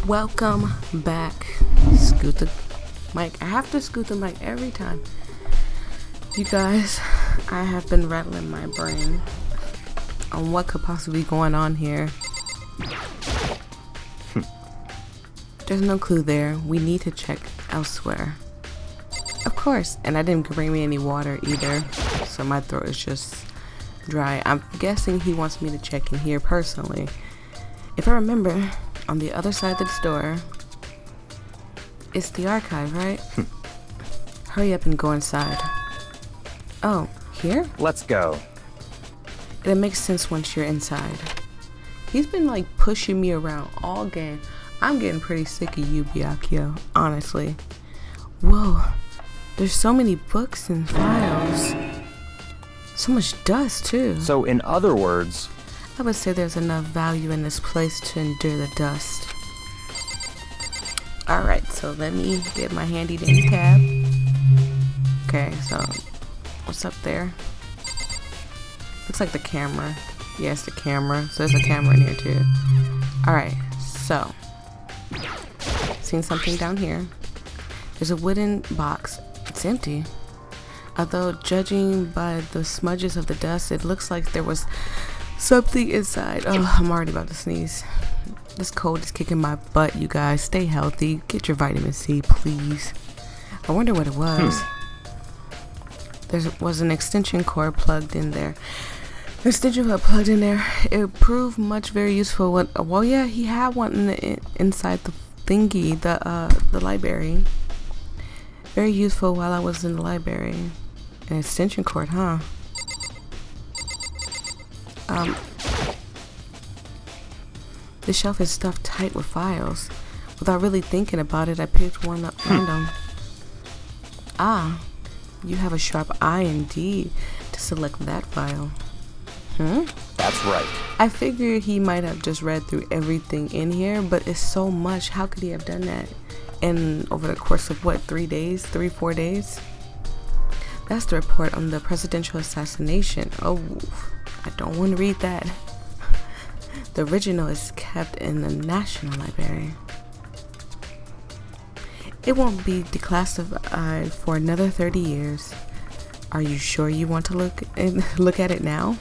Welcome back. Scoot the mic. I have to scoot the mic every time. You guys, I have been rattling my brain on what could possibly be going on here. There's no clue there. We need to check elsewhere. Of course. And I didn't bring me any water either, so my throat is just dry. I'm guessing he wants me to check in here personally. If I remember, on the other side of the store, it's the archive, right? Hurry up and go inside. Oh, here? Let's go. It makes sense once you're inside. He's been like pushing me around all game. I'm getting pretty sick of you, Byakuya, honestly. Whoa, there's so many books and files. So much dust, too. So in other words, I would say there's enough value in this place to endure the dust. Alright, so let me get my handy dandy tab. Okay, so what's up there? Looks like the camera. Yes, the camera. So there's a camera in here too. Alright, so seen something down here. There's a wooden box. It's empty. Although judging by the smudges of the dust, it looks like there was something inside. Oh, I'm already about to sneeze. This cold is kicking my butt, you guys. Stay healthy. Get your vitamin C, please. I wonder what it was. There was an extension cord plugged in there. The extension cord plugged in there. It proved much very useful. Well, yeah, he had one inside the thingy, the library. Very useful while I was in the library. An extension cord, huh? The shelf is stuffed tight with files. Without really thinking about it, I picked one up random. Ah, you have a sharp eye indeed to select that file. That's right. I figured he might have just read through everything in here, but it's so much. How could he have done that? And over the course of what, 4 days? That's the report on the presidential assassination. Oh, I don't want to read that. The original is kept in the National Library. It won't be declassified for another 30 years. Are you sure you want to look at it now?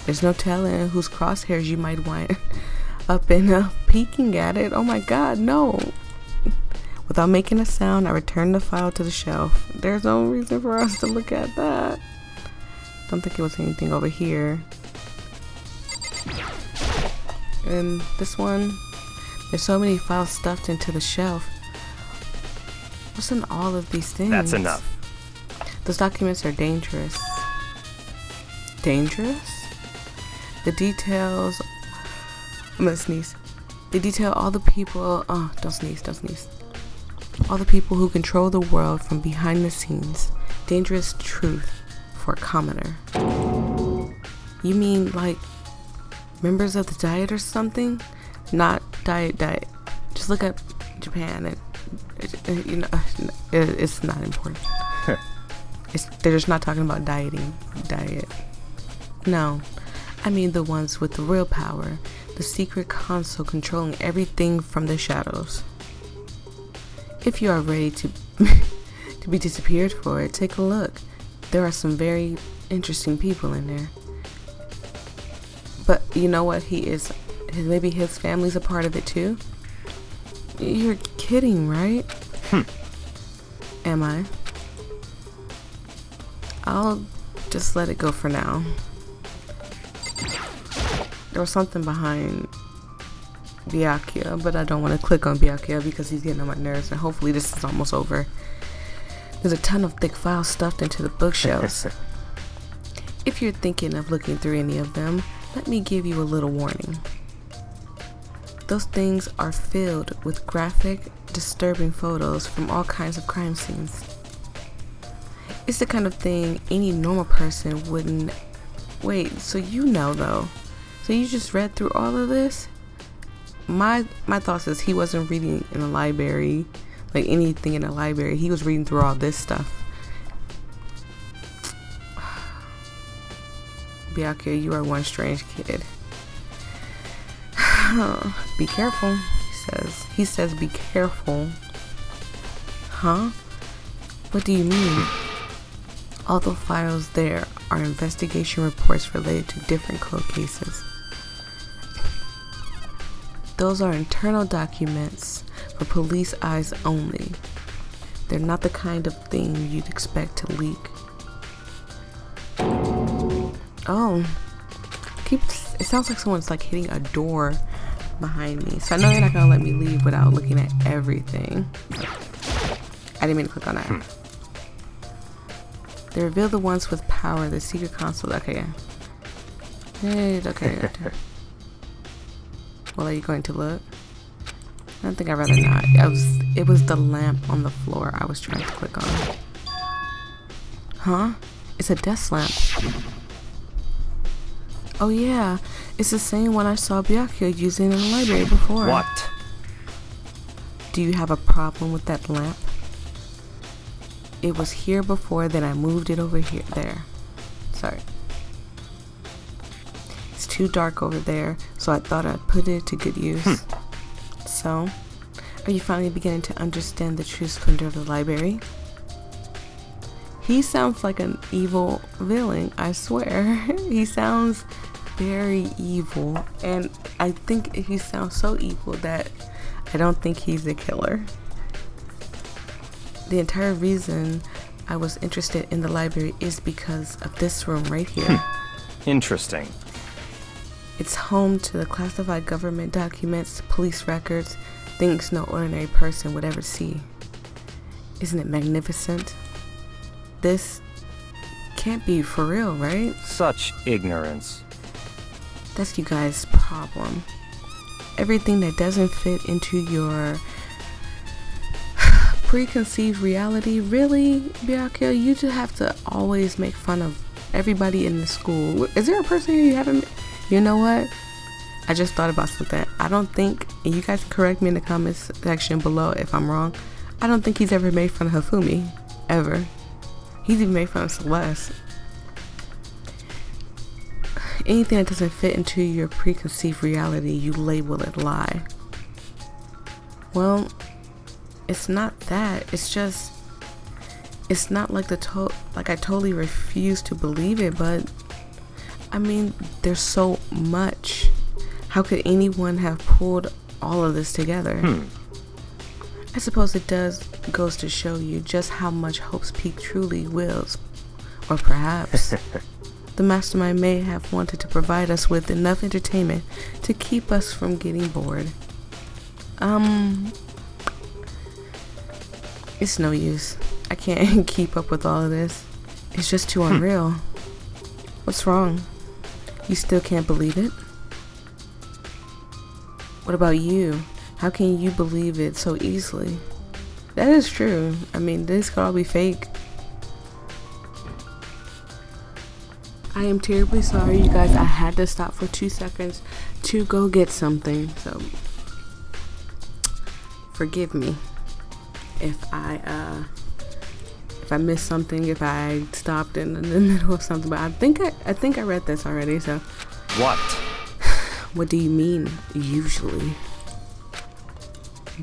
There's no telling whose crosshairs you might wind up in peeking at it. Oh my god, no. Without making a sound, I returned the file to the shelf. There's no reason for us to look at that. Don't think it was anything over here. And this one, there's so many files stuffed into the shelf. What's in all of these things? That's enough. Those documents are dangerous. Dangerous? The details. I'm gonna sneeze. They detail all the people. Oh, don't sneeze, don't sneeze. All the people who control the world from behind the scenes. Dangerous truth for a commoner. You mean like members of the diet or something? Not diet. Just look up Japan and it's not important. They're just not talking about diet. No, I mean the ones with the real power, the secret console controlling everything from the shadows. If you are ready to to be disappeared for it, take a look. There are some very interesting people in there. But you know what? Maybe his family's a part of it too? You're kidding, right? Am I? I'll just let it go for now. There was something behind Byakuya, but I don't want to click on Byakuya because he's getting on my nerves, and hopefully this is almost over. There's a ton of thick files stuffed into the bookshelves. If you're thinking of looking through any of them, let me give you a little warning. Those things are filled with graphic, disturbing photos from all kinds of crime scenes. It's the kind of thing any normal person wouldn't. Wait, so you know though? So you just read through all of this? My thoughts is he wasn't reading in the library. like anything in the library. He was reading through all this stuff. Byakuya, you are one strange kid. Be careful, he says. He says be careful. Huh? What do you mean? All the files there are investigation reports related to different cold cases. Those are internal documents for police eyes only. They're not the kind of thing you'd expect to leak. Oh, it sounds like someone's like hitting a door behind me. So I know you're not gonna let me leave without looking at everything. I didn't mean to click on that. They reveal the ones with power, the secret console. Okay, yeah. Okay. Well, are you going to look? I don't think I'd rather not. It was the lamp on the floor I was trying to click on. Huh? It's a desk lamp. Oh yeah, it's the same one I saw Byakuya using in the library before. What? Do you have a problem with that lamp? It was here before, then I moved it over here. There. Sorry. It's too dark over there, so I thought I'd put it to good use. So, are you finally beginning to understand the true splendor of the library? He sounds like an evil villain, I swear. He sounds very evil, and I think he sounds so evil that I don't think he's a killer. The entire reason I was interested in the library is because of this room right here. Interesting. It's home to the classified government documents, police records, things no ordinary person would ever see. Isn't it magnificent? This can't be for real, right? Such ignorance. That's you guys' problem. Everything that doesn't fit into your preconceived reality, really, Byakuya, you just have to always make fun of everybody in the school. Is there a person here you haven't... You know what? I just thought about something. I don't think, and you guys can correct me in the comments section below if I'm wrong, I don't think he's ever made fun of Hifumi. Ever. He's even made fun of Celeste. Anything that doesn't fit into your preconceived reality, you label it lie. Well, it's not that. It's just, it's not like like I totally refuse to believe it, but I mean, there's so much. How could anyone have pulled all of this together? I suppose it goes to show you just how much Hope's Peak truly wills. Or perhaps the mastermind may have wanted to provide us with enough entertainment to keep us from getting bored. It's no use. I can't keep up with all of this. It's just too unreal. What's wrong? You still can't believe it? What about you? How can you believe it so easily? That is true. I mean, this could all be fake. I am terribly sorry, you guys. I had to stop for 2 seconds to go get something. So, forgive me if I missed something, if I stopped in the middle of something. But I think I read this already. So, what? What do you mean, usually?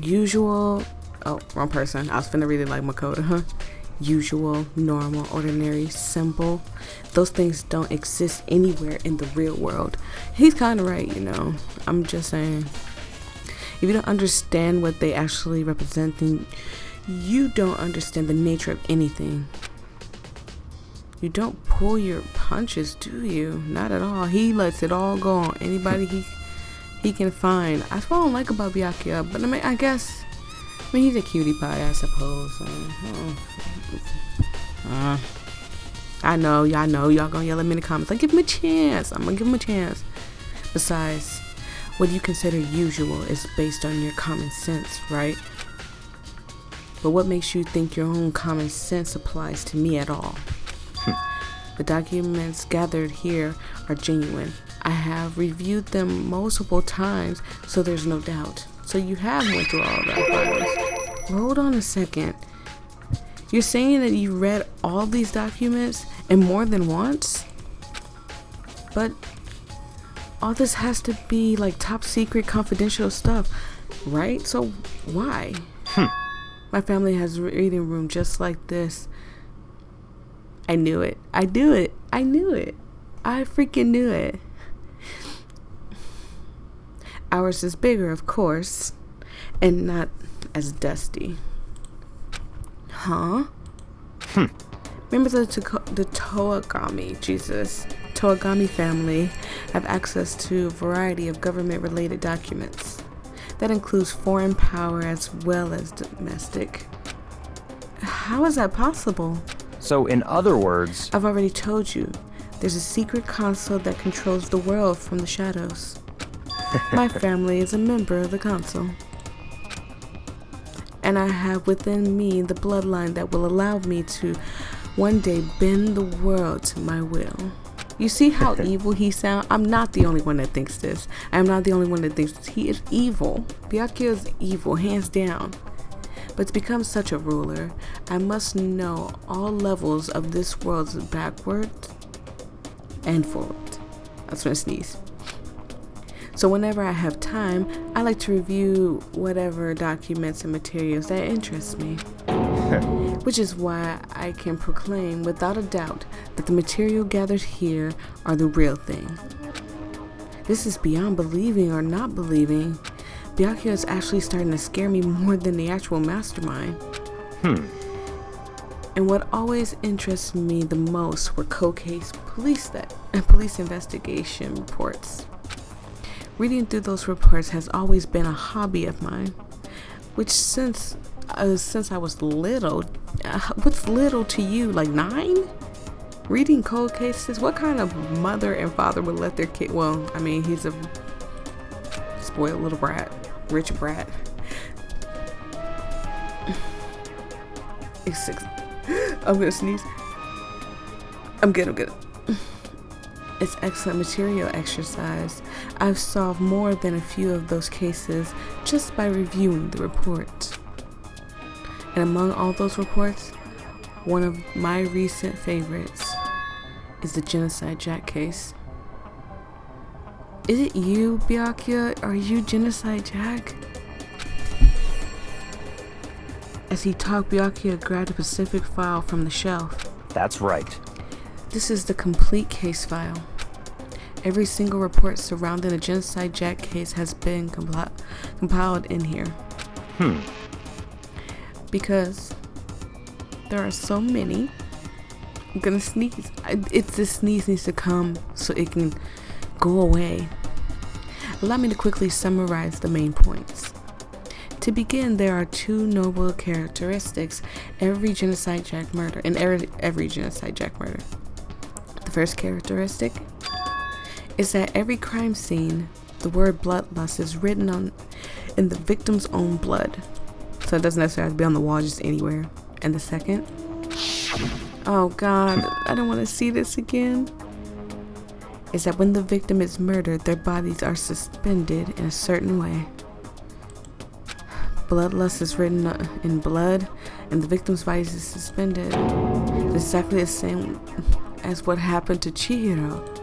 Usual. Oh, wrong person. I was finna read it like Makoto, huh? Usual, normal, ordinary, simple. Those things don't exist anywhere in the real world. He's kind of right, you know. I'm just saying. If you don't understand what they actually represent, then you don't understand the nature of anything. You don't pull your punches, do you? Not at all. He lets it all go on anybody he can find. That's what I don't like about Byakuya. But I mean, I guess, he's a cutie pie, I suppose. I know, y'all gonna yell at me in the comments. Like, give him a chance. I'm gonna give him a chance. Besides, what you consider usual is based on your common sense, right? But what makes you think your own common sense applies to me at all? The documents gathered here are genuine. I have reviewed them multiple times, so there's no doubt. So you have went through all that files. Hold on a second. You're saying that you read all these documents and more than once? But all this has to be like top secret confidential stuff, right? So why? My family has a reading room just like this. I knew it. I knew it. I knew it. I freaking knew it. Ours is bigger, of course, and not as dusty. Huh? Members of the Toagami family have access to a variety of government-related documents. That includes foreign power as well as domestic. How is that possible? So, in other words... I've already told you. There's a secret console that controls the world from the shadows. My family is a member of the council. And I have within me the bloodline that will allow me to one day bend the world to my will. You see how evil he sounds? I'm not the only one that thinks this. I'm not the only one that thinks this. He is evil. Byakuya is evil, hands down. But to become such a ruler, I must know all levels of this world's backwards and forward. That's when I sneeze. So whenever I have time, I like to review whatever documents and materials that interest me. Which is why I can proclaim without a doubt that the material gathered here are the real thing. This is beyond believing or not believing. Byakuya is actually starting to scare me more than the actual mastermind. And what always interests me the most were cold case police investigation reports. Reading through those reports has always been a hobby of mine, which since I was little, what's little to you, like 9? Reading cold cases? What kind of mother and father would let their kid, well, I mean, he's a spoiled little brat, rich brat. It's 6. I'm gonna sneeze. I'm good. It's excellent material exercise. I've solved more than a few of those cases just by reviewing the report. And among all those reports, one of my recent favorites is the Genocide Jack case. Is it you, Byakuya? Are you Genocide Jack? As he talked, Byakuya grabbed a specific file from the shelf. That's right. This is the complete case file. Every single report surrounding the Genocide Jack case has been compiled in here. Because there are so many. I'm gonna sneeze. This sneeze needs to come so it can go away. Allow me to quickly summarize the main points. To begin, there are 2 noble characteristics every Genocide Jack murder. Every Genocide Jack murder. The first characteristic is that every crime scene, the word bloodlust is written in the victim's own blood. So it doesn't necessarily have to be on the wall, just anywhere. And the second, oh God, I don't want to see this again, is that when the victim is murdered, their bodies are suspended in a certain way. Bloodlust is written in blood, and the victim's body is suspended. It's exactly the same as what happened to Chihiro.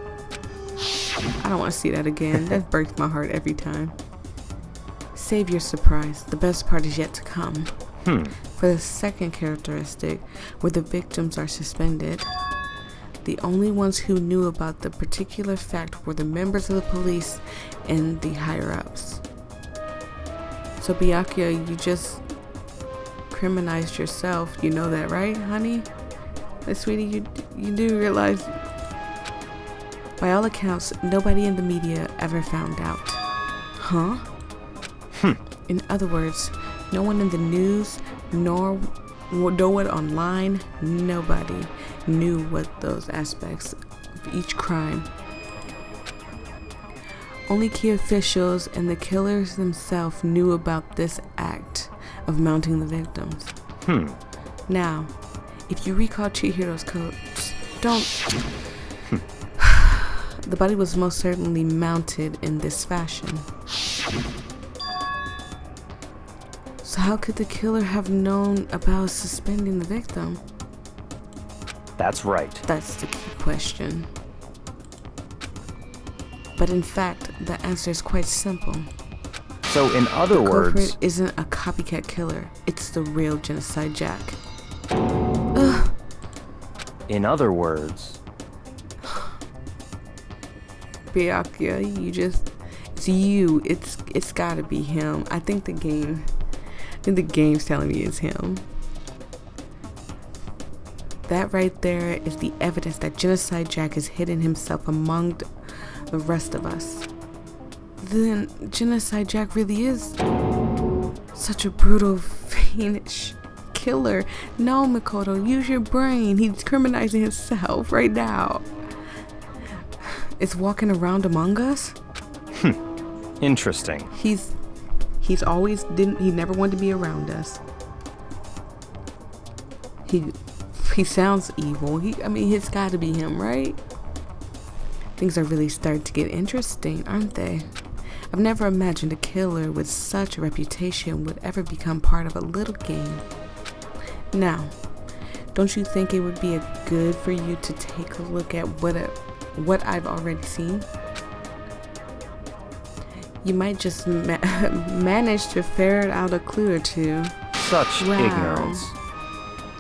I don't want to see that again. That breaks my heart every time. Save your surprise. The best part is yet to come. For the second characteristic, where the victims are suspended, the only ones who knew about the particular fact were the members of the police and the higher-ups. So Byakuya, you just criminalized yourself. You know that, right, honey? But sweetie, you do realize, by all accounts, nobody in the media ever found out. Huh? In other words, no one in the news, nor no one online, nobody knew what those aspects of each crime. Only key officials and the killers themselves knew about this act of mounting the victims. Now, if you recall Chihiro's coats, the body was most certainly mounted in this fashion. So So how could the killer have known about suspending the victim? That's right. That's the key question. But in fact, the answer is quite simple. So in other The words, culprit isn't a copycat killer. It's the real Genocide Jack. Ugh. in other words, Byakuya, it's you. It's gotta be him. I think the game's telling me it's him. That right there is the evidence that Genocide Jack has hidden himself among the rest of us. Then Genocide Jack really is such a brutal, fiendish killer. No, Makoto, use your brain. He's criminalizing himself right now. Is walking around among us? interesting. He never wanted to be around us. He sounds evil. It's gotta be him, right? Things are really starting to get interesting, aren't they? I've never imagined a killer with such a reputation would ever become part of a little game. Now, don't you think it would be good for you to take a look at what I've already seen? You might just manage to ferret out a clue or two. Such Wow. ignorance.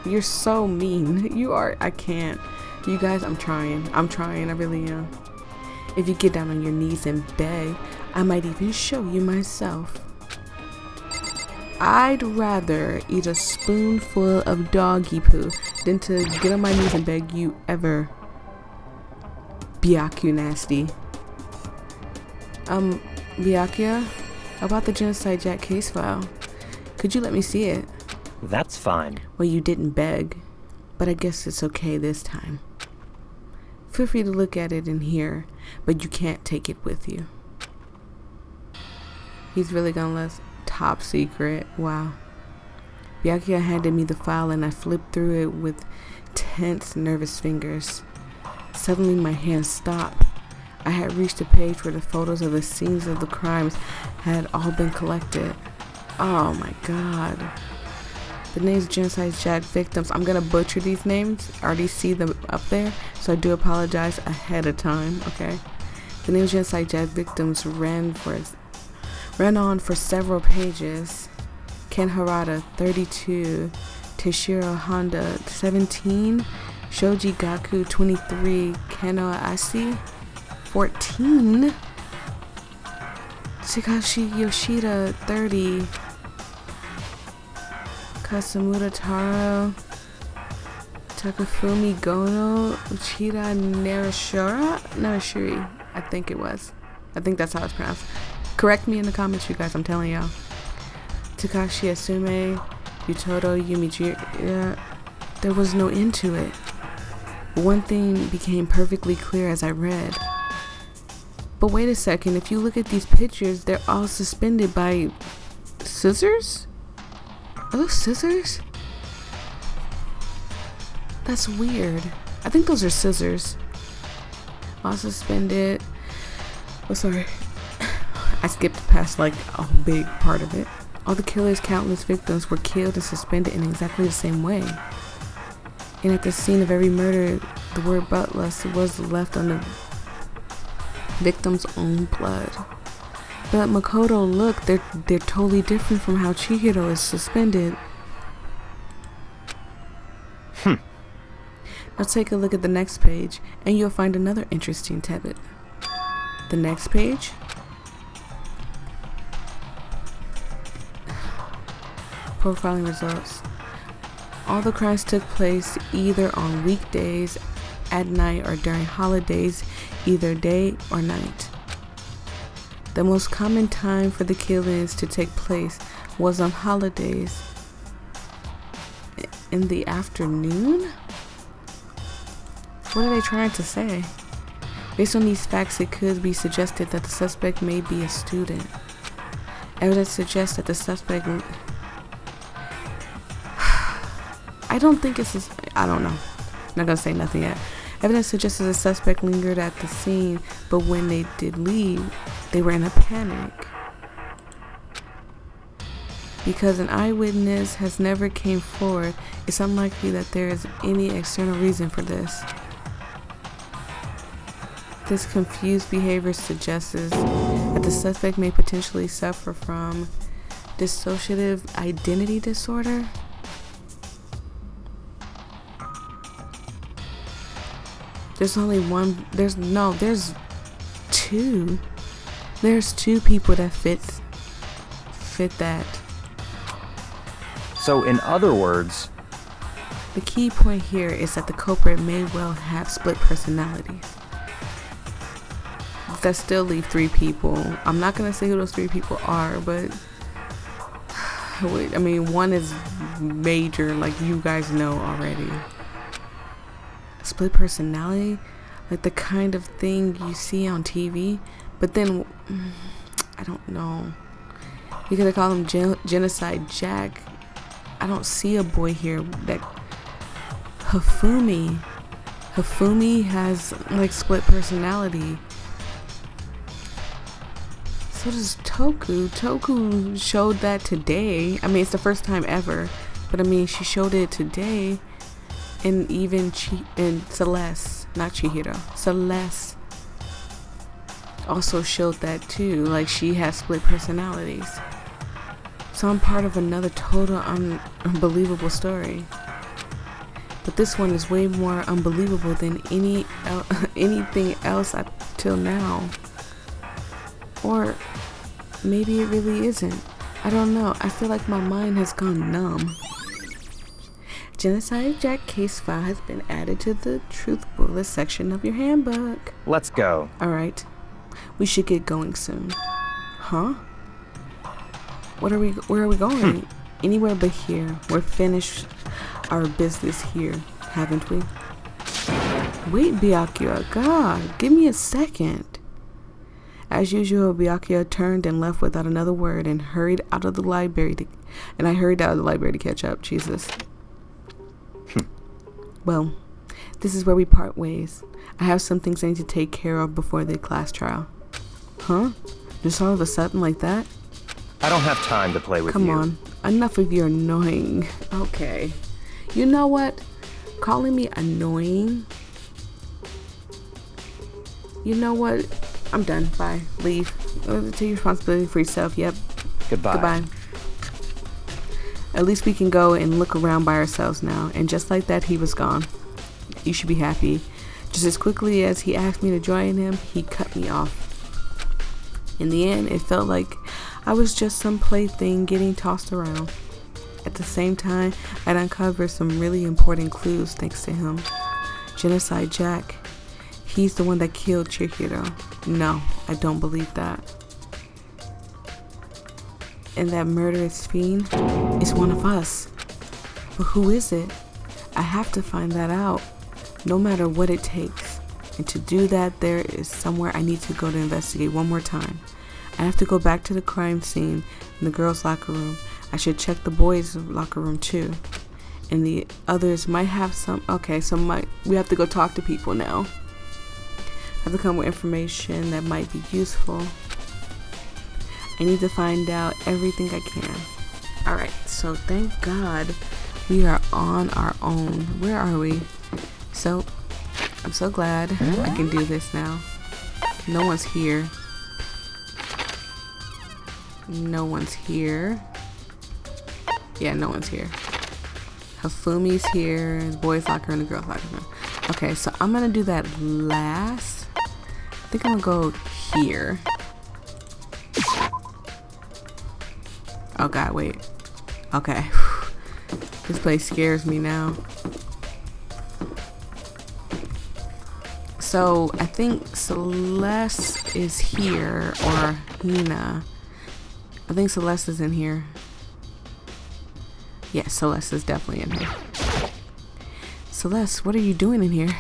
You're so mean. You are. I can't. You guys, I'm trying. I really am. If you get down on your knees and beg, I might even show you myself. I'd rather eat a spoonful of doggy poo than to get on my knees and beg you ever. Byakuya nasty. Byakuya, about the Genocide Jack case file. Could you let me see it? That's fine. Well, you didn't beg, but I guess it's okay this time. Feel free to look at it in here, but you can't take it with you. He's really gonna let us top secret. Wow. Byakuya handed me the file and I flipped through it with tense, nervous fingers. Suddenly my hands stopped. I had reached a page where the photos of the scenes of the crimes had all been collected. Oh my god. The names Genocide Jack victims, I'm gonna butcher these names. I already see them up there, so I do apologize ahead of time, okay? The names Genocide Jack victims ran on for several pages. Ken Harada, 32. Teshiro Honda, 17. Shoji Gaku, 23. Kano Asi, 14. Takashi Yoshida, 30. Kasamura Taro, Takafumi Gono, Uchida Narashiri, I think it was. I think that's how it's pronounced. Correct me in the comments, you guys, I'm telling y'all. Takashi Asume, Yutoto Yumijiro, there was no end to it. One thing became perfectly clear as I read. But wait a second, if you look at these pictures, they're all suspended by scissors? Are those scissors? That's weird. I think those are scissors. All suspended. Oh, sorry. I skipped past like a big part of it. All the killer's countless victims were killed and suspended in exactly the same way. And at the scene of every murder, the word bloodlust was left on the victim's own blood. But Makoto, look, they're totally different from how Chihiro is suspended. Now take a look at the next page, and you'll find another interesting tidbit. The next page. Profiling results. All the crimes took place either on weekdays, at night, or during holidays, either day or night. The most common time for the killings to take place was on holidays. In the afternoon? What are they trying to say? Based on these facts, it could be suggested that the suspect may be a student. Evidence suggests that the suspect... I don't think it's... I don't know. I'm not gonna say nothing yet. Evidence suggests that the suspect lingered at the scene, but when they did leave, they were in a panic. Because an eyewitness has never came forward, it's unlikely that there is any external reason for this. This confused behavior suggests that the suspect may potentially suffer from dissociative identity disorder. There's only one, there's two. There's two people that fit that. So, in other words, The key point here is that the culprit may well have split personalities. That still leave three people. I'm not gonna say who those three people are, but I mean, one is major, like you guys know already. Split personality, like the kind of thing you see on TV, but then I don't know. You could call him Genocide Jack. I don't see a boy here that Hafumi has like split personality. So does Toku showed that today. I mean, it's the first time ever, but I mean, she showed it today. And even Celeste, not Chihiro, Celeste also showed that too. Like, she has split personalities. So I'm part of another total unbelievable story. But this one is way more unbelievable than anything else up till now. Or maybe it really isn't. I don't know. I feel like my mind has gone numb. Genocide Jack case file has been added to the Truth Bullet section of your handbook. let's go. Alright. We should get going soon. Huh? Where are we going? Anywhere but here. We're finished our business here, haven't we? Wait, Byakuya. God, give me a second. As usual, Byakuya turned and left without another word and hurried out of the library I hurried out of the library to catch up. Jesus. Well, this is where we part ways. I have some things I need to take care of before the class trial. Huh? Just all of a sudden like that? I don't have time to play with you. Come on. Enough of your annoying. Okay. You know what? Calling me annoying. You know what? I'm done. Bye. Leave. Take responsibility for yourself. Yep. Goodbye. At least we can go and look around by ourselves now. And just like that, he was gone. You should be happy. Just as quickly as he asked me to join him, he cut me off. In the end, it felt like I was just some plaything getting tossed around. At the same time, I'd uncovered some really important clues thanks to him. Genocide Jack. He's the one that killed Chihiro. No, I don't believe that. And that murderous fiend is one of us. But who is it? I have to find that out, no matter what it takes. And to do that, there is somewhere I need to go to investigate one more time. I have to go back to the crime scene in the girls' locker room. I should check the boys' locker room too. And the others might have some. Okay, so we have to go talk to people now. I have to come with information that might be useful. I need to find out everything I can. Alright, so thank God we are on our own. Where are we? So, I'm so glad I can do this now. No one's here. No one's here. Yeah, no one's here. Hafumi's here. The boys' locker room, the girls' locker room. Okay, so I'm gonna do that last. I think I'm gonna go here. Oh god, wait. Okay. This place scares me now. So I think Celeste is here, or Hina. I think Celeste is in here. Yes, Celeste is definitely in here. Celeste, what are you doing in here?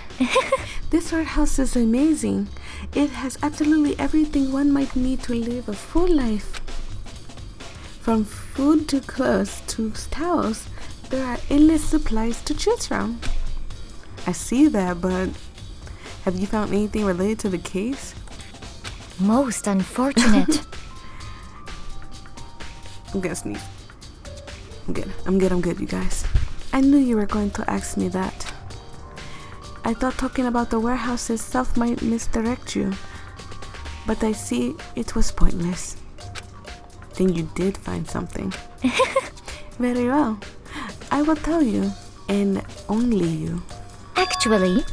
This art house is amazing. It has absolutely everything one might need to live a full life. From food to clothes to towels, there are endless supplies to choose from. I see that, but have you found anything related to the case? Most unfortunate. I'm gonna sneeze. I'm good, you guys. I knew you were going to ask me that. I thought talking about the warehouse itself might misdirect you, but I see it was pointless. Then you did find something. Very well. I will tell you, and only you. Actually,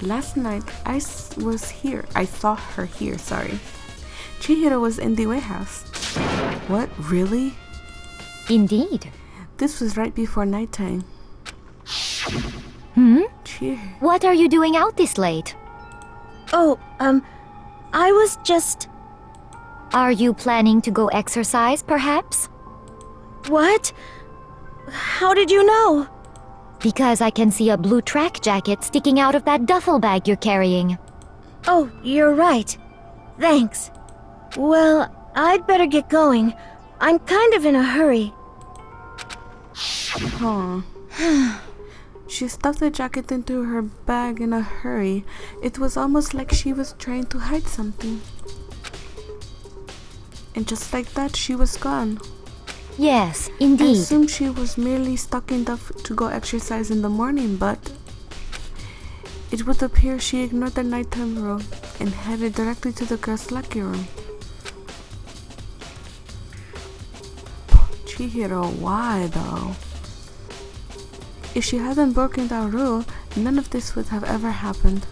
last night I saw her here, sorry. Chihiro was in the warehouse. What, really? Indeed. This was right before nighttime. What are you doing out this late? Oh, I was just... Are you planning to go exercise, perhaps? What? How did you know? Because I can see a blue track jacket sticking out of that duffel bag you're carrying. Oh, you're right. Thanks. Well, I'd better get going. I'm kind of in a hurry. Huh. She stuffed the jacket into her bag in a hurry. It was almost like she was trying to hide something. And just like that, she was gone. Yes, I indeed. assumed she was merely stocking up to go exercise in the morning, but it would appear she ignored the nighttime rule and headed directly to the girls' lucky room. Chihiro, why though? If she hadn't broken that rule, none of this would have ever happened.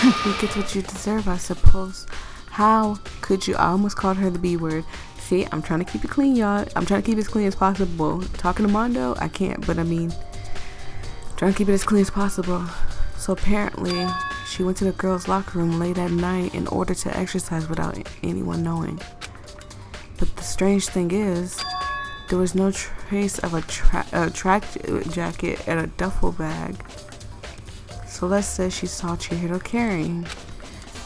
You get what you deserve, I suppose. How could you? I almost called her the B word. See, I'm trying to keep it clean, y'all. I'm trying to keep it as clean as possible. Talking to Mondo, I can't, but I mean, trying to keep it as clean as possible. So apparently, she went to the girls' locker room late at night in order to exercise without anyone knowing. But the strange thing is, there was no trace of a track jacket and a duffel bag. Celeste says she saw Chihiro carrying,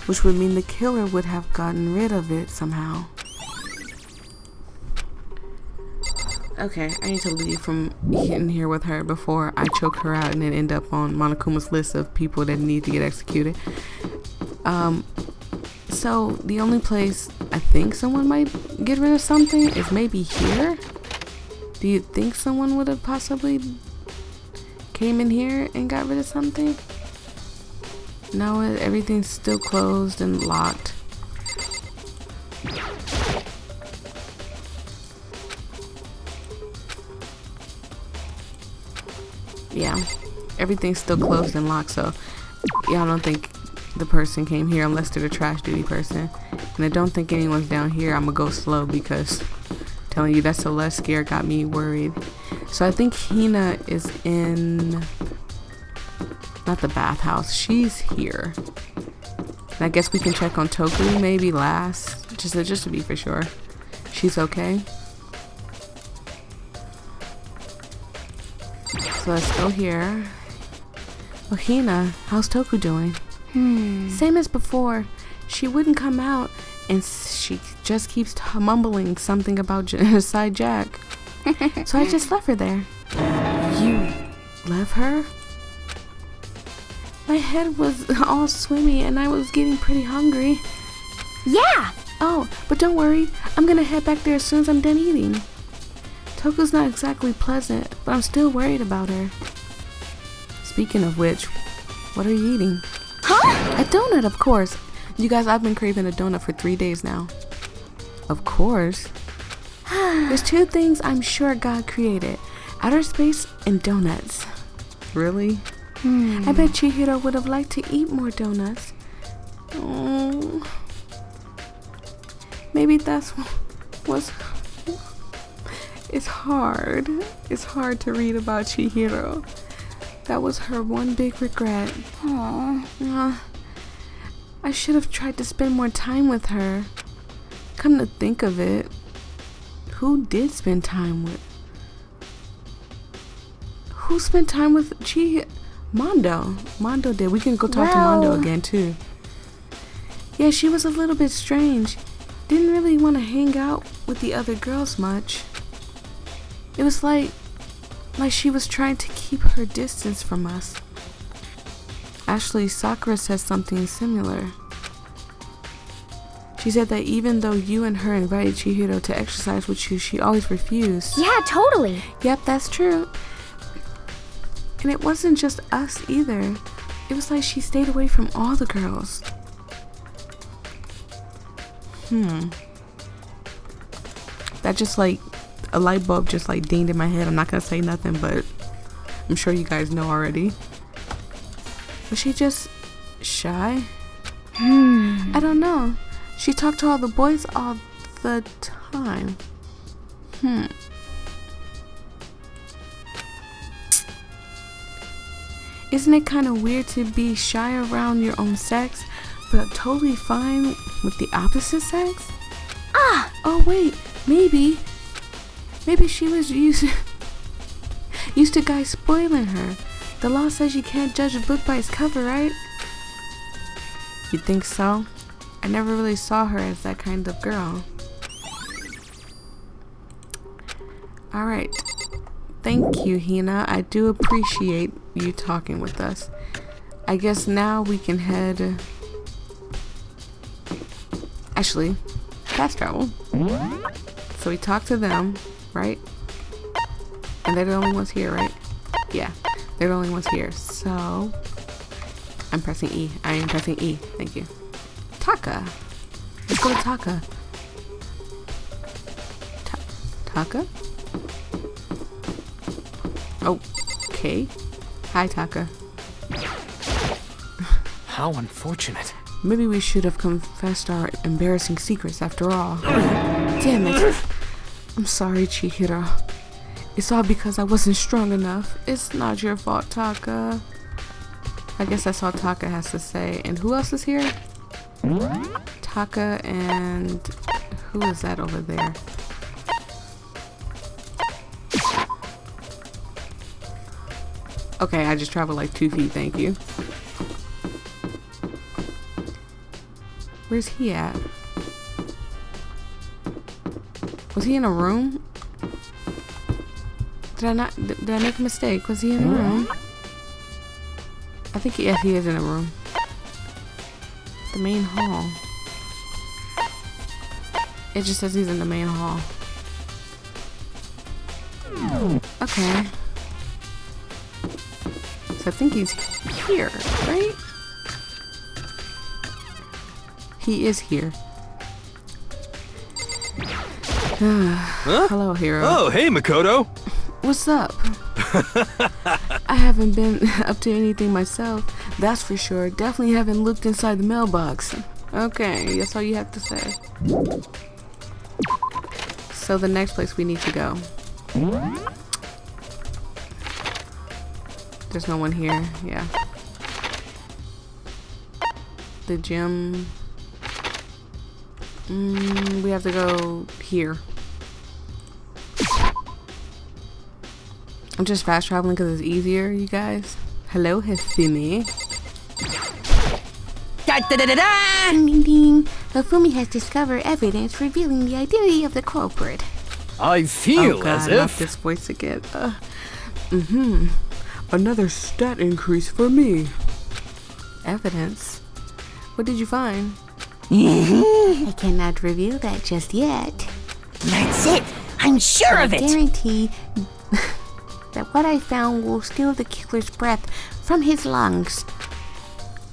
which would mean the killer would have gotten rid of it somehow. Okay, I need to leave from in here with her before I choke her out and then end up on Monokuma's list of people that need to get executed. So the only place I think someone might get rid of something is maybe here. Do you think someone would have possibly came in here and got rid of something? No, everything's still closed and locked. Yeah, everything's still closed and locked, so yeah, I don't think the person came here unless they're the trash duty person. And I don't think anyone's down here. I'm gonna go slow because telling you that Celeste scare got me worried. So I think Hina is in, not the bathhouse, she's here. And I guess we can check on Toku maybe last, just to be for sure. She's okay. So let's go here. Oh, Hina, how's Toku doing? Same as before. She wouldn't come out and she just keeps mumbling something about genocide Jack. So I just left her there. You left her? My head was all swimmy and I was getting pretty hungry. Yeah! Oh, but don't worry. I'm gonna head back there as soon as I'm done eating. Toku's not exactly pleasant, but I'm still worried about her. Speaking of which, what are you eating? Huh? A donut, of course. You guys, I've been craving a donut for 3 days now. Of course. There's two things I'm sure God created. Outer space and donuts. Really? I bet Chihiro would have liked to eat more donuts. Oh. Maybe that's what's... It's hard. It's hard to read about Chihiro. That was her one big regret. Aww. I should have tried to spend more time with her. Come to think of it, who did spend time with? Who spent time with Chihiro? Mondo. Mondo did. We can go talk to Mondo again too. Yeah, she was a little bit strange. Didn't really want to hang out with the other girls much. It was like she was trying to keep her distance from us. Actually, Sakura says something similar. She said that even though you and her invited Chihiro to exercise with you, she always refused. Yeah, totally. Yep, that's true. And it wasn't just us either. It was like she stayed away from all the girls. That just like a light bulb just like dinged in my head. I'm not gonna say nothing, but I'm sure you guys know already. Was she just shy? I don't know. She talked to all the boys all the time. Isn't it kind of weird to be shy around your own sex, but totally fine with the opposite sex? Oh wait, maybe she was used to guys spoiling her. The law says you can't judge a book by its cover, right? You think so? I never really saw her as that kind of girl. Alright. Thank you, Hina. I do appreciate you talking with us. I guess now we can head... Actually, fast travel. So we talk to them, right? And they're the only ones here, right? Yeah, they're the only ones here. So... I'm pressing E. I am pressing E. Thank you. Taka. Let's go to Taka. Taka? Okay. Hi, Taka. How unfortunate. Maybe we should have confessed our embarrassing secrets after all. Damn it. I'm sorry, Chihiro. It's all because I wasn't strong enough. It's not your fault, Taka. I guess that's all Taka has to say. And who else is here? Taka and... who is that over there? Okay, I just traveled like 2 feet, thank you. Where's he at? Was he in a room? Did I make a mistake? Was he in a room? I think, yes, he is in a room. The main hall. It just says he's in the main hall. Okay. So I think he's here, right? He is here. Hello, hero. Oh, hey, Makoto. What's up? I haven't been up to anything myself, that's for sure. Definitely haven't looked inside the mailbox. Okay, that's all you have to say. So the next place we need to go. There's no one here, yeah. The gym. We have to go here. I'm just fast traveling because it's easier, you guys. Hello, Hifumi. Ding ding ding. Hifumi has discovered evidence revealing the identity of the culprit. I feel Oh God, as not if... this voice again. Another stat increase for me. Evidence? What did you find? I cannot reveal that just yet. That's it. I'm sure I of it. guarantee that what I found will steal the killer's breath from his lungs.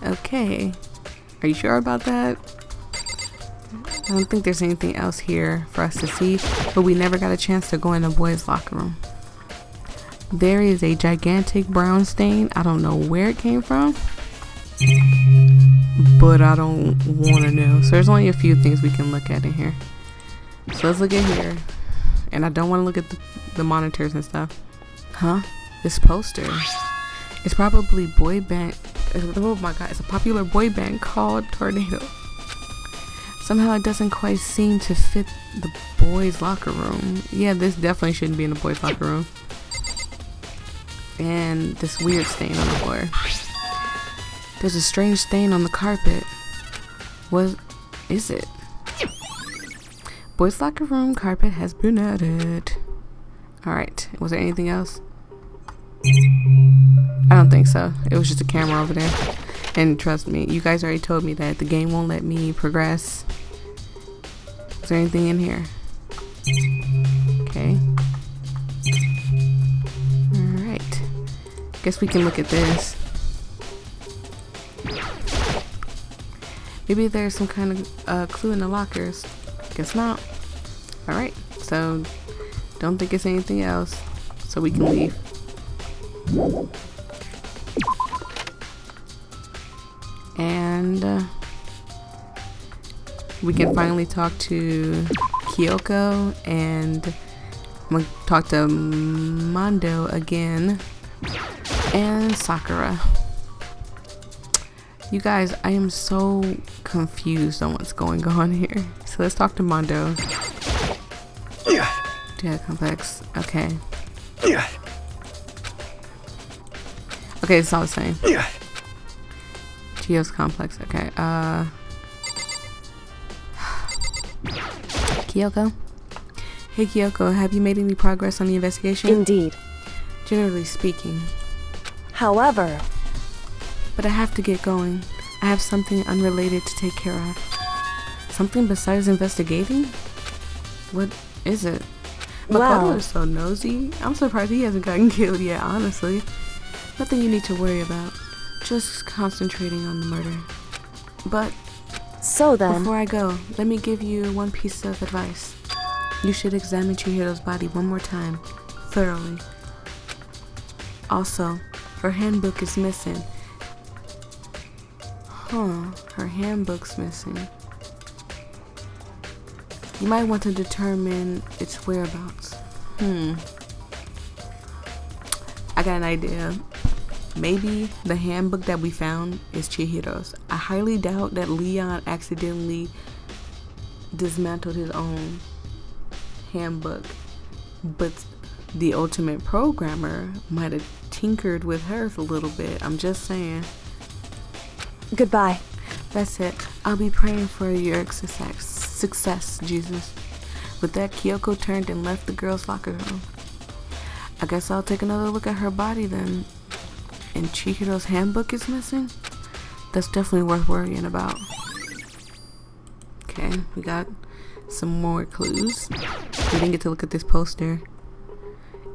Okay. Are you sure about that? I don't think there's anything else here for us to see, but we never got a chance to go in the boys' locker room. There is a gigantic brown stain. I don't know where it came from, but I don't want to know. So there's only a few things we can look at in here. So let's look at here. And I don't want to look at the monitors and stuff. Huh? This poster. It's probably boy band. Oh my God, it's a popular boy band called Tornado. Somehow it doesn't quite seem to fit the boys' locker room. Yeah, this definitely shouldn't be in the boys' locker room. And this weird stain on the floor. There's a strange stain on the carpet. What is it? Boys' locker room carpet has been added. Alright, was there anything else? I don't think so. It was just a camera over there. And trust me, you guys already told me that the game won't let me progress Is there anything in here? Okay. Alright. Guess we can look at this. Maybe there's some kind of clue in the lockers. Guess not. Alright, so don't think it's anything else. So we can leave. And we can finally talk to Kyoko, and I'm gonna talk to Mondo again, and Sakura. You guys, I am so confused on what's going on here. So let's talk to Mondo. Yeah, complex. Okay. Okay, it's all the same. Geo's complex. Okay. Kyoko? Hey Kyoko, have you made any progress on the investigation? Indeed. Generally speaking. However, but I have to get going. I have something unrelated to take care of. Something besides investigating? What is it? Makoto is so nosy. I'm surprised he hasn't gotten killed yet, honestly. Nothing you need to worry about. Just concentrating on the murder. But so then, before I go, let me give you one piece of advice. You should examine Chihiro's body one more time, thoroughly. Also, her handbook is missing. Her handbook's missing. You might want to determine its whereabouts. I got an idea. Maybe the handbook that we found is Chihiro's. I highly doubt that Leon accidentally dismantled his own handbook, but the ultimate programmer might have tinkered with hers a little bit. I'm just saying. Goodbye. That's it. I'll be praying for your success, Jesus. With that, Kyoko turned and left the girls' locker room. I guess I'll take another look at her body then. And Chihiro's handbook is missing? That's definitely worth worrying about. Okay, we got some more clues. We didn't get to look at this poster.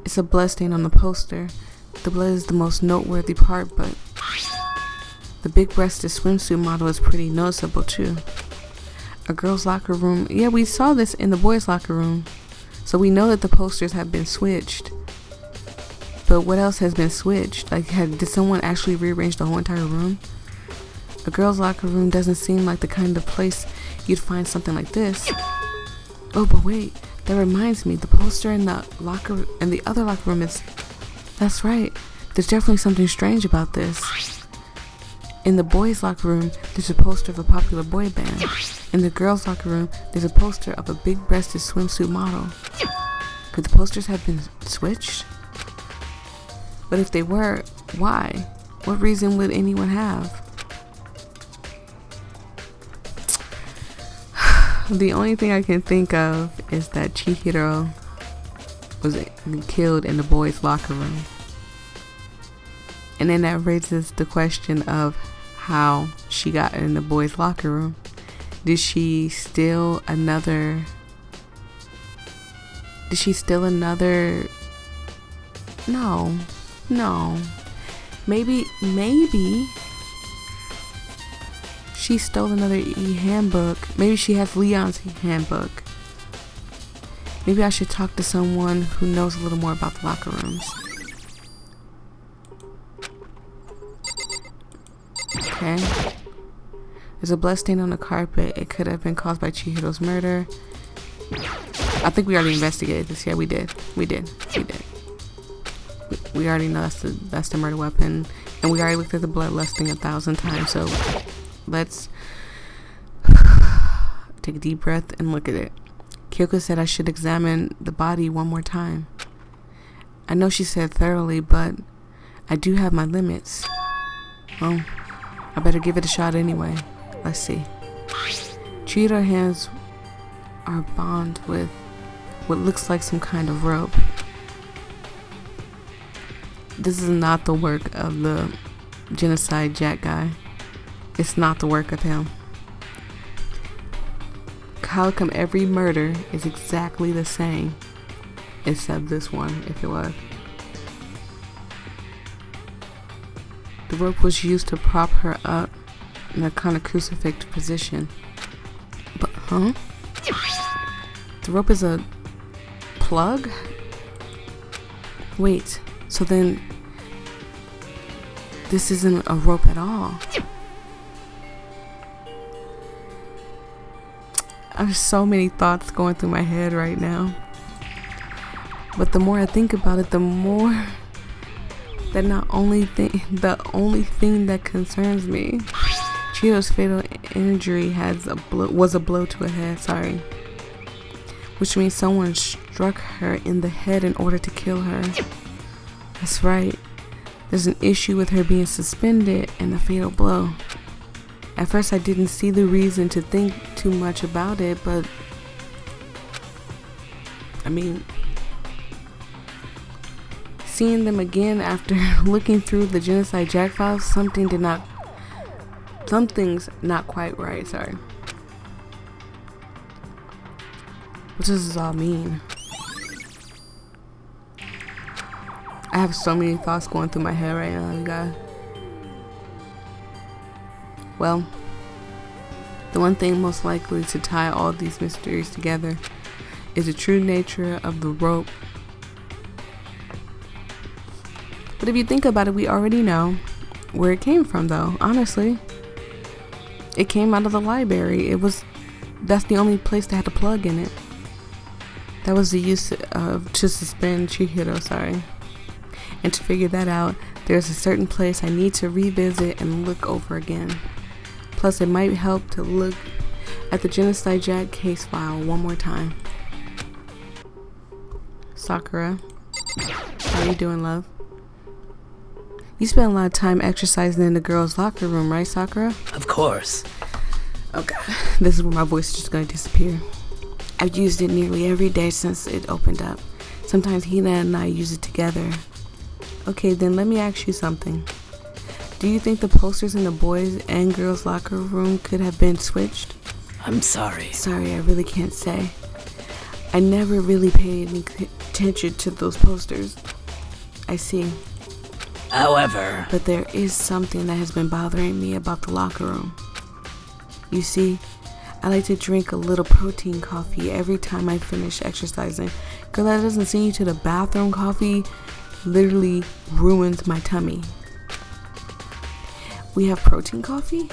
It's a blood stain on the poster. The blood is the most noteworthy part, but the big-breasted swimsuit model is pretty noticeable too. A girl's locker room. Yeah, we saw this in the boys' locker room. So we know that the posters have been switched. But what else has been switched? Like, did someone actually rearrange the whole entire room? A girl's locker room doesn't seem like the kind of place you'd find something like this. Oh, but wait. That reminds me. The poster in the other locker room is... That's right. There's definitely something strange about this. In the boys' locker room, there's a poster of a popular boy band. In the girls' locker room, there's a poster of a big-breasted swimsuit model. Could the posters have been switched? But if they were, why? What reason would anyone have? The only thing I can think of is that Chihiro was killed in the boys' locker room. And then that raises the question of how she got in the boys' locker room. Did she steal another... No. Maybe she stole another handbook. Maybe she has Leon's handbook. Maybe I should talk to someone who knows a little more about the locker rooms. Okay. There's a blood stain on the carpet. It could have been caused by Chihiro's murder. I think we already investigated this. Yeah, we did. We already know that's the murder weapon, and we already looked at the bloodlust thing 1,000 times. So let's take a deep breath and look at it. Kyoko said I should examine the body one more time. I know she said thoroughly, but I do have my limits. Well, I better give it a shot anyway. Let's see. Chihiro's hands are bound with what looks like some kind of rope. This is not the work of the genocide Jack guy. It's not the work of him. how come every murder is exactly the same, except this one, if it was. The rope was used to prop her up in a kind of crucifix position. But, huh? The rope is a plug? Wait, so then this isn't a rope at all. I have so many thoughts going through my head right now. But the more I think about it, the more that the only thing that concerns me, Chio's fatal injury was a blow to her head, sorry. Which means someone struck her in the head in order to kill her. That's right. There's an issue with her being suspended and the fatal blow. At first I didn't see the reason to think too much about it, but I mean, seeing them again after looking through the Genocide Jack files, something's not quite right, sorry. What does this all mean? I have so many thoughts going through my head right now, you guys. Well, the one thing most likely to tie all these mysteries together is the true nature of the rope. But if you think about it, we already know where it came from, though, honestly. It came out of the library. That's the only place that had a plug in it. That was the use to suspend Chihiro, sorry. And to figure that out, there's a certain place I need to revisit and look over again. Plus, it might help to look at the Genocide Jack case file one more time. Sakura, how you doing, love? You spent a lot of time exercising in the girls' locker room, right, Sakura? Of course. Okay, this is where my voice is just gonna disappear. I've used it nearly every day since it opened up. Sometimes Hina and I use it together. Okay, then let me ask you something. Do you think the posters in the boys' and girls' locker room could have been switched? I'm sorry. Sorry, I really can't say. I never really paid any attention to those posters. I see. However, But there is something that has been bothering me about the locker room. You see, I like to drink a little protein coffee every time I finish exercising. Girl, that doesn't send you to the bathroom. Coffee literally ruins my tummy. We have protein coffee?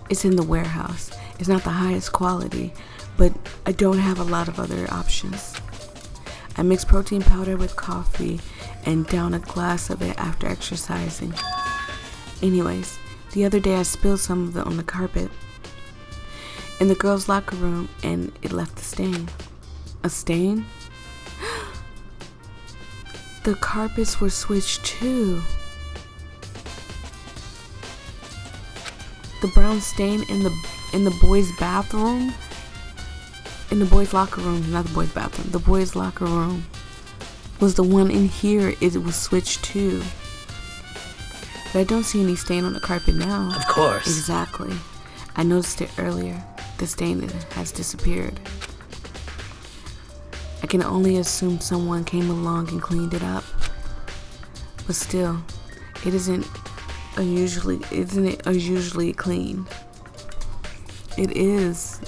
It's in the warehouse. It's not the highest quality, but I don't have a lot of other options. I mix protein powder with coffee and down a glass of it after exercising. Anyways, the other day I spilled some of it on the carpet in the girls' locker room and it left a stain. A stain? The carpets were switched too. The brown stain in the boys' bathroom, in the boys' locker room, not the boys' bathroom, the boys' locker room was the one in here. It was switched too. But I don't see any stain on the carpet now. of course. Exactly. I noticed it earlier. The stain has disappeared. I can only assume someone came along and cleaned it up. But still, isn't it unusually clean? It is.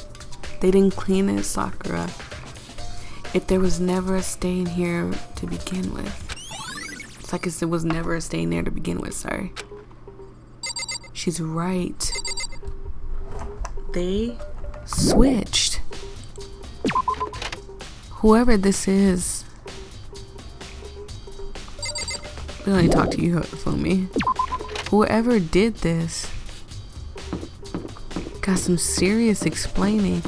They didn't clean it, Sakura. If there was never a stain here to begin with. It's like there was never a stain there to begin with, sorry. She's right. They switched. Whoever this is. We only talk to you, Fumi. Whoever did this got some serious explaining.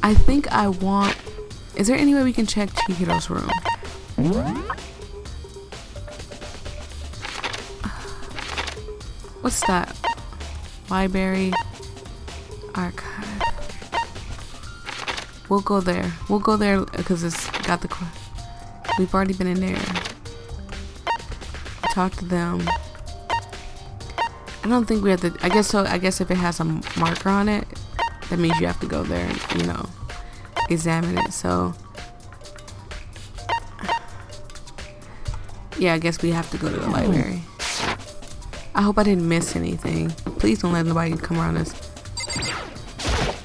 I think I want... Is there any way we can check Chihiro's room? What's that? Library. Archive. We'll go there. We'll go there because it's got the... We've already been in there. Talk to them. I don't think we have to... I guess so. I guess if it has a marker on it, that means you have to go there and, you know, examine it. So yeah, I guess we have to go to the library. I hope I didn't miss anything. Please don't let nobody come around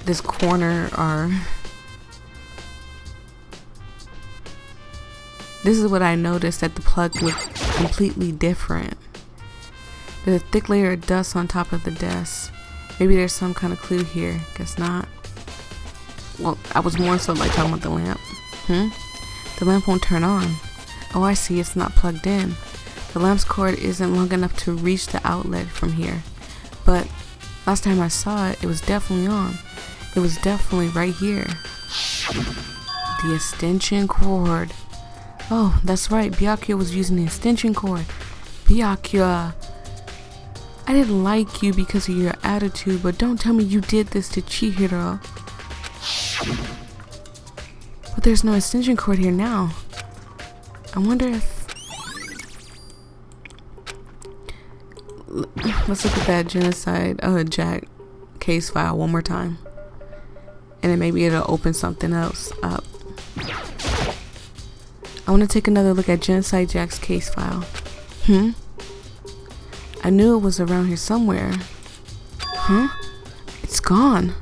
this corner or... This is what I noticed, that the plug looked completely different. There's a thick layer of dust on top of the desk. Maybe there's some kind of clue here. Guess not. Well, I was more so like talking about the lamp. The lamp won't turn on. Oh, I see, it's not plugged in. The lamp's cord isn't long enough to reach the outlet from here. But last time I saw it, it was definitely on. It was definitely right here. The extension cord. Oh, that's right. Byakuya was using the extension cord. Byakuya, I didn't like you because of your attitude, but don't tell me you did this to Chihiro. But there's no extension cord here now. I wonder if... Let's look at that genocide Jack case file one more time. And then maybe it'll open something else up. I want to take another look at Genocide Jack's case file. I knew it was around here somewhere. It's gone.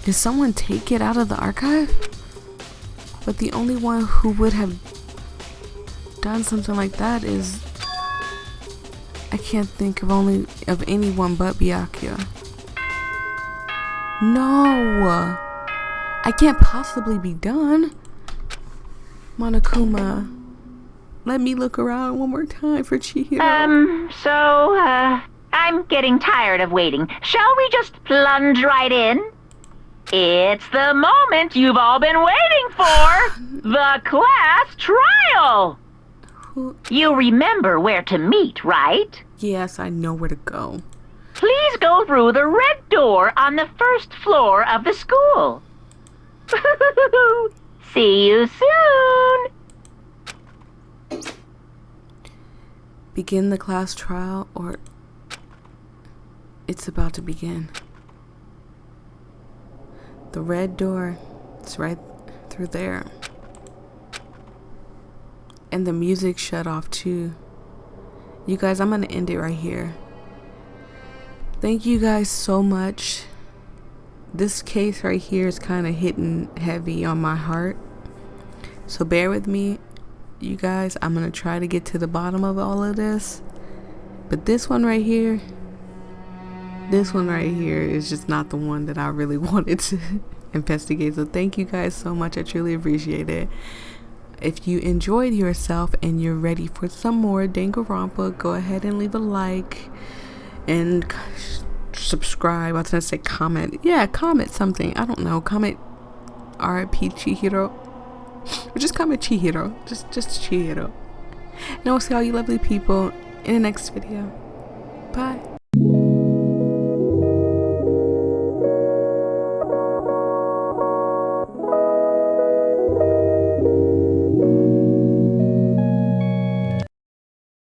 Did someone take it out of the archive? But the only one who would have done something like that is... I can't think of anyone but Byakuya. No! I can't possibly be done. Monokuma, let me look around one more time for Chihiro. I'm getting tired of waiting. Shall we just plunge right in? It's the moment you've all been waiting for! The class trial! You remember where to meet, right? Yes, I know where to go. Please go through the red door on the first floor of the school. See you soon! Begin the class trial, or it's about to begin. The red door, it's right through there. And the music shut off too. You guys, I'm gonna end it right here. Thank you guys so much. This case right here is kind of hitting heavy on my heart. So bear with me, you guys. I'm gonna try to get to the bottom of all of this. But this one right here is just not the one that I really wanted to investigate. So thank you guys so much. I truly appreciate it. If you enjoyed yourself and you're ready for some more Danganronpa, go ahead and leave a like and subscribe. I was gonna say comment. Yeah, comment something. I don't know. Comment R.I.P. Chihiro. Or just comment Chihiro. Just Chihiro. And I'll see all you lovely people in the next video. Bye.